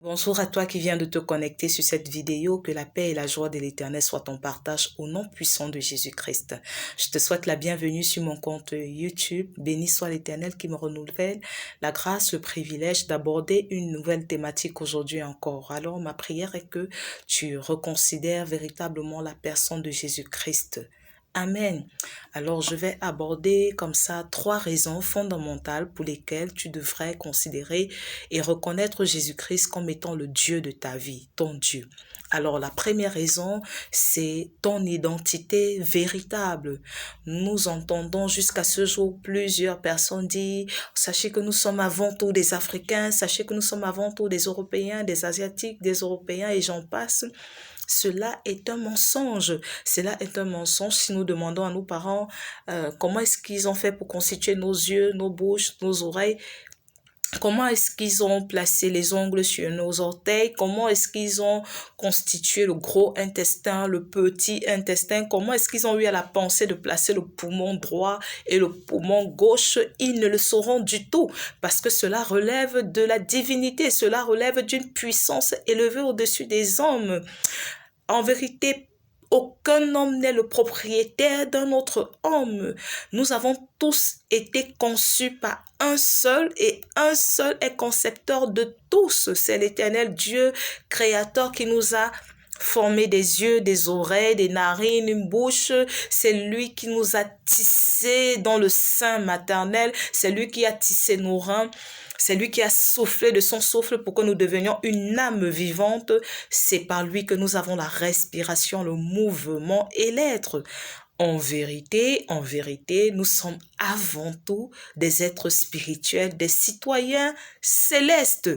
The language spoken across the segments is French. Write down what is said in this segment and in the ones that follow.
Bonjour à toi qui viens de te connecter sur cette vidéo, que la paix et la joie de l'Éternel soient ton partage au nom puissant de Jésus-Christ. Je te souhaite la bienvenue sur mon compte YouTube. Béni soit l'Éternel qui me renouvelle la grâce, le privilège d'aborder une nouvelle thématique aujourd'hui encore. Alors ma prière est que tu reconsidères véritablement la personne de Jésus-Christ. Amen. Alors, je vais aborder comme ça 3 raisons fondamentales pour lesquelles tu devrais considérer et reconnaître Jésus-Christ comme étant le Dieu de ta vie, ton Dieu. Alors, la première raison, c'est ton identité véritable. Nous entendons jusqu'à ce jour plusieurs personnes dire, sachez que nous sommes avant tout des Africains, sachez que nous sommes avant tout des Européens, des Asiatiques, des Européens et j'en passe. Cela est un mensonge. Cela est un mensonge si nous demandons à nos parents comment est-ce qu'ils ont fait pour constituer nos yeux, nos bouches, nos oreilles. Comment est-ce qu'ils ont placé les ongles sur nos orteils? Comment est-ce qu'ils ont constitué le gros intestin, le petit intestin? Comment est-ce qu'ils ont eu à la pensée de placer le poumon droit et le poumon gauche? Ils ne le sauront du tout parce que cela relève de la divinité, cela relève d'une puissance élevée au-dessus des hommes. En vérité, aucun homme n'est le propriétaire d'un autre homme. Nous avons tous été conçus par un seul et un seul est concepteur de tous. C'est l'Éternel Dieu, créateur qui nous a formé des yeux, des oreilles, des narines, une bouche. C'est lui qui nous a tissés dans le sein maternel. C'est lui qui a tissé nos reins. C'est lui qui a soufflé de son souffle pour que nous devenions une âme vivante. C'est par lui que nous avons la respiration, le mouvement et l'être. En vérité, nous sommes avant tout des êtres spirituels, des citoyens célestes.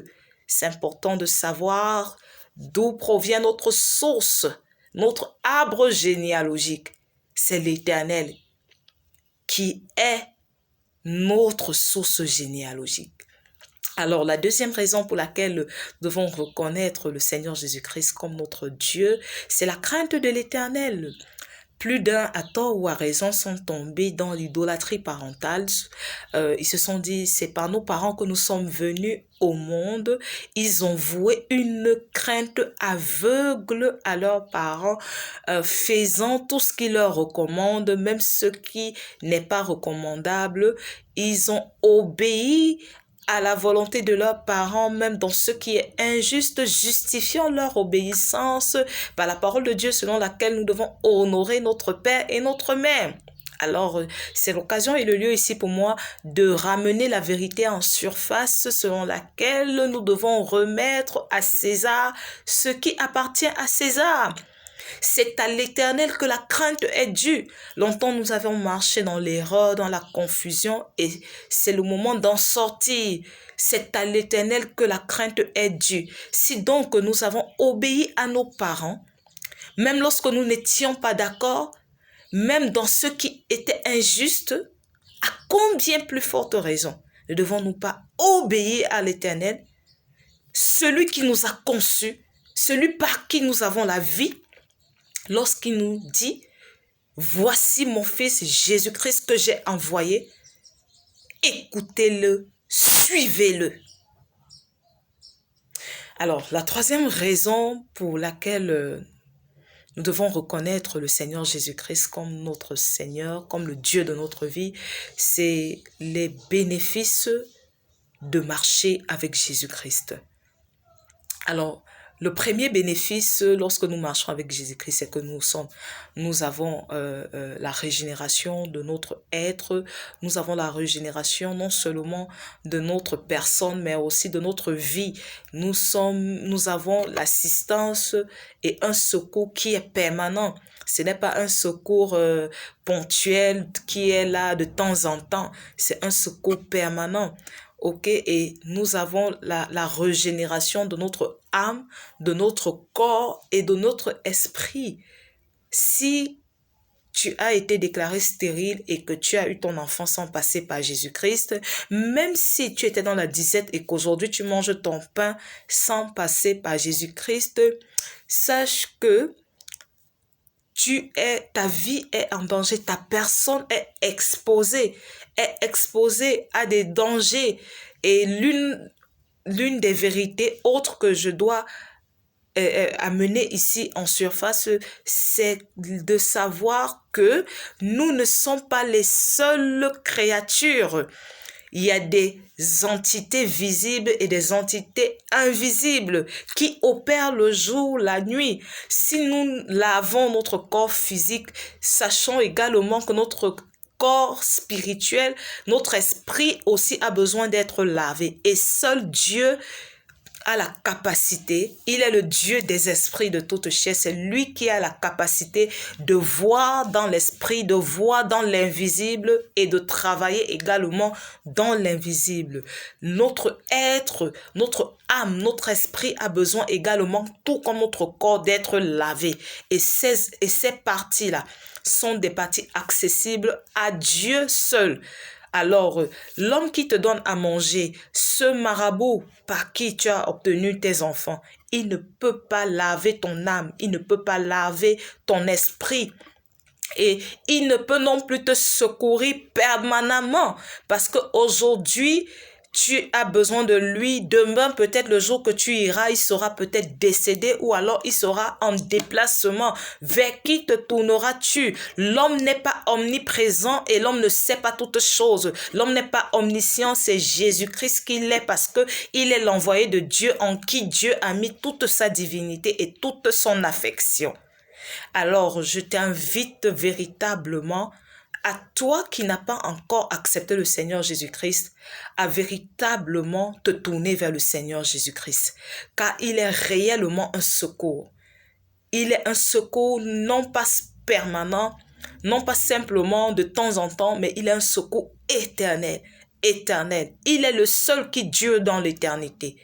C'est important de savoir d'où provient notre source, notre arbre généalogique. C'est l'Éternel qui est notre source généalogique. Alors, la deuxième raison pour laquelle nous devons reconnaître le Seigneur Jésus-Christ comme notre Dieu, c'est la crainte de l'Éternel. Plus d'un, à tort ou à raison, sont tombés dans l'idolâtrie parentale. Ils se sont dit, c'est par nos parents que nous sommes venus au monde. Ils ont voué une crainte aveugle à leurs parents, faisant tout ce qu'ils leur recommandent, même ce qui n'est pas recommandable. Ils ont obéi à la volonté de leurs parents, même dans ce qui est injuste, justifiant leur obéissance par la parole de Dieu selon laquelle nous devons honorer notre père et notre mère. Alors, c'est l'occasion et le lieu ici pour moi de ramener la vérité en surface selon laquelle nous devons remettre à César ce qui appartient à César. C'est à l'Éternel que la crainte est due. Longtemps, nous avons marché dans l'erreur, dans la confusion, et c'est le moment d'en sortir. C'est à l'Éternel que la crainte est due. Si donc nous avons obéi à nos parents, même lorsque nous n'étions pas d'accord, même dans ce qui était injuste, à combien plus forte raison ne devons-nous pas obéir à l'Éternel, celui qui nous a conçus, celui par qui nous avons la vie, lorsqu'il nous dit, voici mon fils Jésus-Christ que j'ai envoyé, écoutez-le, suivez-le. Alors, la troisième raison pour laquelle nous devons reconnaître le Seigneur Jésus-Christ comme notre Seigneur, comme le Dieu de notre vie, c'est les bénéfices de marcher avec Jésus-Christ. Alors, le premier bénéfice lorsque nous marchons avec Jésus-Christ, c'est que nous avons la régénération de notre être, nous avons la régénération non seulement de notre personne, mais aussi de notre vie. Nous avons l'assistance et un secours qui est permanent. Ce n'est pas un secours ponctuel qui est là de temps en temps, c'est un secours permanent. Ok, et nous avons la régénération de notre âme, de notre corps et de notre esprit. Si tu as été déclaré stérile et que tu as eu ton enfant sans passer par Jésus-Christ, même si tu étais dans la disette et qu'aujourd'hui tu manges ton pain sans passer par Jésus-Christ, sache que ta vie est en danger, ta personne est exposée à des dangers. Et l'une l'une des vérités autres que je dois amener ici en surface, c'est de savoir que nous ne sommes pas les seules créatures. Il y a des entités visibles et des entités invisibles qui opèrent le jour, la nuit. Si nous lavons notre corps physique, sachons également que notre corps spirituel, notre esprit aussi a besoin d'être lavé. Et seul Dieu a la capacité, il est le Dieu des esprits de toute chair, c'est lui qui a la capacité de voir dans l'esprit, de voir dans l'invisible et de travailler également dans l'invisible. Notre être, notre âme, notre esprit a besoin également, tout comme notre corps, d'être lavé. Et ces parties-là sont des parties accessibles à Dieu seul. Alors, l'homme qui te donne à manger, ce marabout par qui tu as obtenu tes enfants, il ne peut pas laver ton âme, il ne peut pas laver ton esprit. Et il ne peut non plus te secourir permanemment parce qu'aujourd'hui, tu as besoin de lui. Demain, peut-être le jour que tu iras, il sera peut-être décédé ou alors il sera en déplacement. Vers qui te tourneras-tu? L'homme n'est pas omniprésent et l'homme ne sait pas toutes choses. L'homme n'est pas omniscient, c'est Jésus-Christ qui l'est parce que il est l'envoyé de Dieu en qui Dieu a mis toute sa divinité et toute son affection. Alors, je t'invite véritablement à toi qui n'as pas encore accepté le Seigneur Jésus-Christ, à véritablement te tourner vers le Seigneur Jésus-Christ, car il est réellement un secours. Il est un secours non pas permanent, non pas simplement de temps en temps, mais il est un secours éternel, éternel. Il est le seul qui dure dans l'éternité.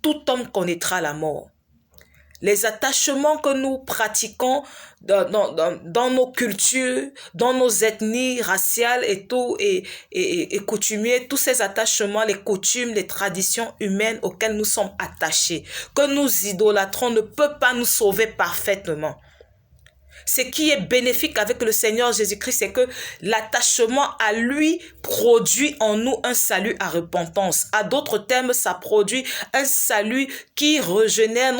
Tout homme connaîtra la mort. Les attachements que nous pratiquons dans nos cultures, dans nos ethnies raciales et tout, et coutumiers, tous ces attachements, les coutumes, les traditions humaines auxquelles nous sommes attachés, que nous idolâtrons, ne peut pas nous sauver parfaitement. Ce qui est bénéfique avec le Seigneur Jésus-Christ, c'est que l'attachement à lui produit en nous un salut à repentance. À d'autres termes, ça produit un salut qui régénère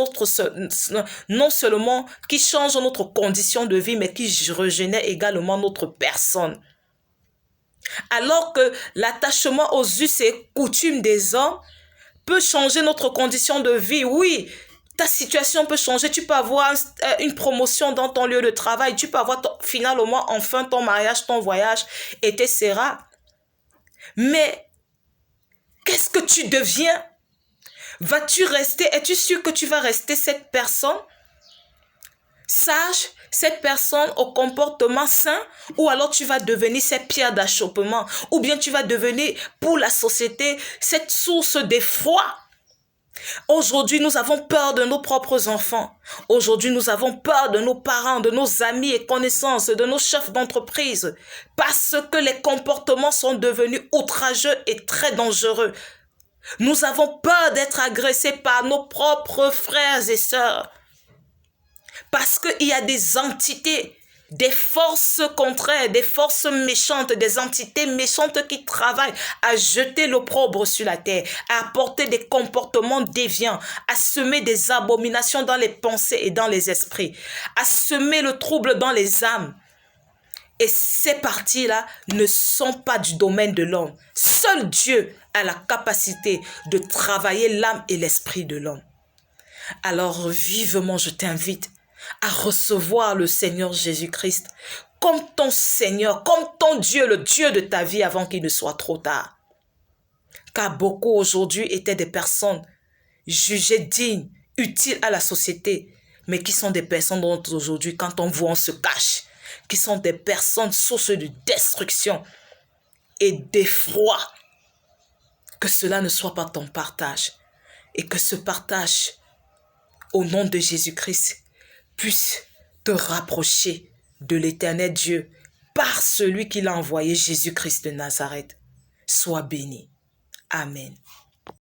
non seulement qui change notre condition de vie, mais qui régénère également notre personne. Alors que l'attachement aux us et coutumes des hommes peut changer notre condition de vie, oui. Ta situation peut changer, tu peux avoir une promotion dans ton lieu de travail, tu peux avoir finalement enfin ton mariage, ton voyage, etc. Mais qu'est-ce que tu deviens? Vas-tu rester? Es-tu sûr que tu vas rester cette personne sage, cette personne au comportement sain, ou alors tu vas devenir cette pierre d'achoppement, ou bien tu vas devenir pour la société cette source d'effroi? Aujourd'hui, nous avons peur de nos propres enfants. Aujourd'hui, nous avons peur de nos parents, de nos amis et connaissances, de nos chefs d'entreprise, parce que les comportements sont devenus outrageux et très dangereux. Nous avons peur d'être agressés par nos propres frères et sœurs, parce qu'il y a des entités, des forces contraires, des forces méchantes, des entités méchantes qui travaillent à jeter l'opprobre sur la terre, à apporter des comportements déviants, à semer des abominations dans les pensées et dans les esprits, à semer le trouble dans les âmes. Et ces parties-là ne sont pas du domaine de l'homme. Seul Dieu a la capacité de travailler l'âme et l'esprit de l'homme. Alors vivement, je t'invite à recevoir le Seigneur Jésus-Christ comme ton Seigneur, comme ton Dieu, le Dieu de ta vie avant qu'il ne soit trop tard. Car beaucoup aujourd'hui étaient des personnes jugées dignes, utiles à la société, mais qui sont des personnes dont aujourd'hui, quand on voit, on se cache, qui sont des personnes sources de destruction et d'effroi. Que cela ne soit pas ton partage et que ce partage, au nom de Jésus-Christ, puisse te rapprocher de l'éternel Dieu par celui qui l'a envoyé, Jésus-Christ de Nazareth. Sois béni. Amen.